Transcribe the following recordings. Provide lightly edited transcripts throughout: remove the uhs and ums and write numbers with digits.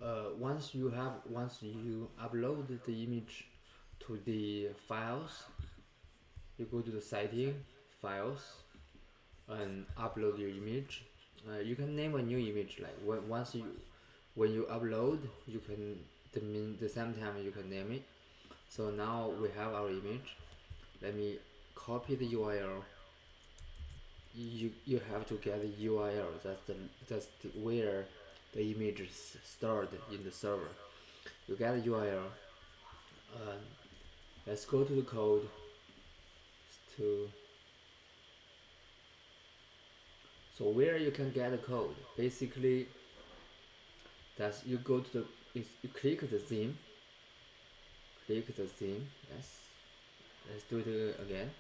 once you upload the image to the files, you go to the setting, files, and upload your image. You can name a new image, like when you upload, you can the same time you can name it. So now we have our image. Let me copy the URL. You have to get the URL. Where the image is stored in the server. You get the URL. Let's go to the code to so where you can get the code. Basically, that's you go to you click the theme. Click the theme. Yes. Let's do it again.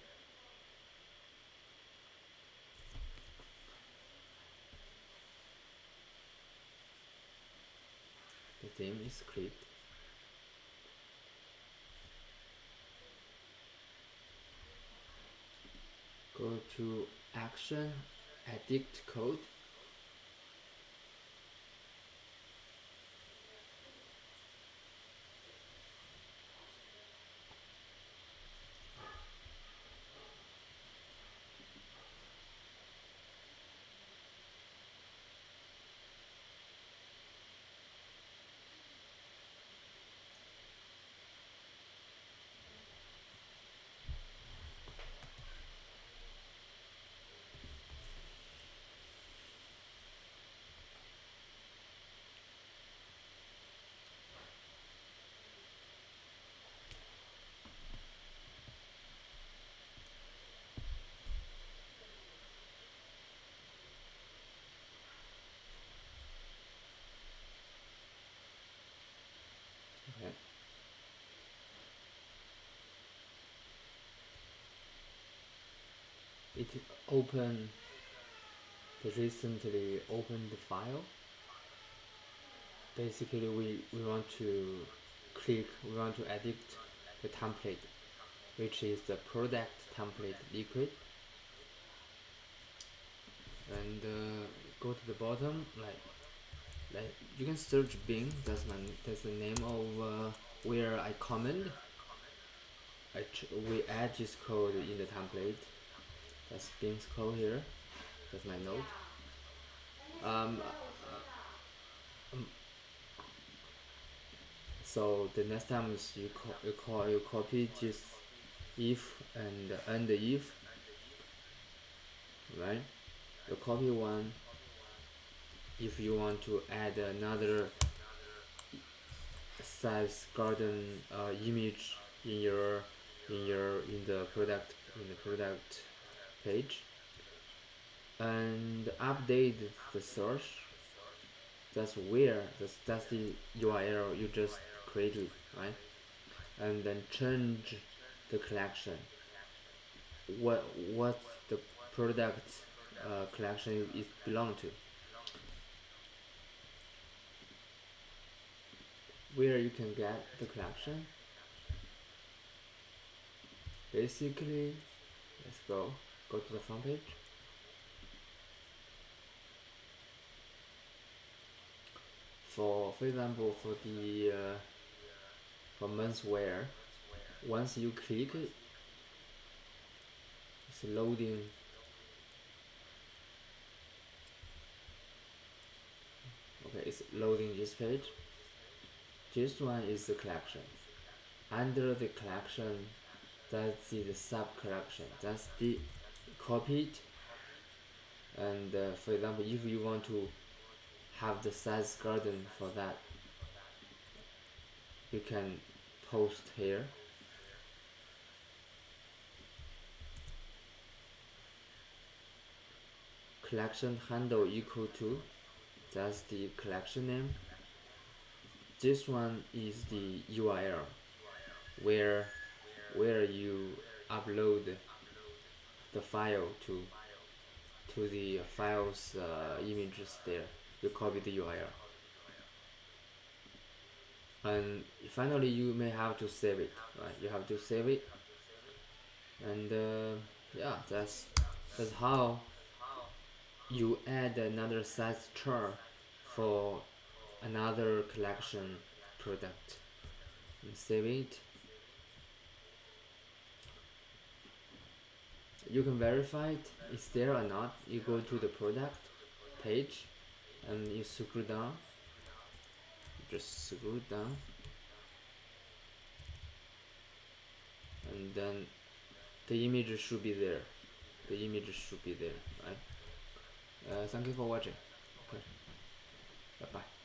The theme is clicked. Go to action, edit code. Okay. It open the recently opened file. Basically, we want to we want to edit the template, which is the product template liquid, and go to the bottom. Like you can search Bing. That's the name of where I comment. We add this code in the template. That's Bing's code here. That's my note. Um, so the next time is you copy this if and end if, right? You copy one. If you want to add another size garden image in your in the product page, and update the source. That's the URL you just created, right? And then change the collection. What the product collection is belong to. Where you can get the collection. Basically, let's go to the front page. For example, for the for menswear, once you click it, it's loading. Okay, it's loading this page. This one is the collection. Under the collection, that's the sub collection. That's the copied. And for example, if you want to have the size garden for that, you can post here. Collection handle equal to, that's the collection name. This one is the URL where you upload the file to the files images there. You copy the URL, and finally you may have to save it, right? You have to save it, and yeah, that's how you add another size chart for another collection product and save it. You can verify it's there or not. You go to the product page and you scroll down, just scroll down, and then the image should be there. The image should be there, right? Thank you for watching. Okay, bye bye.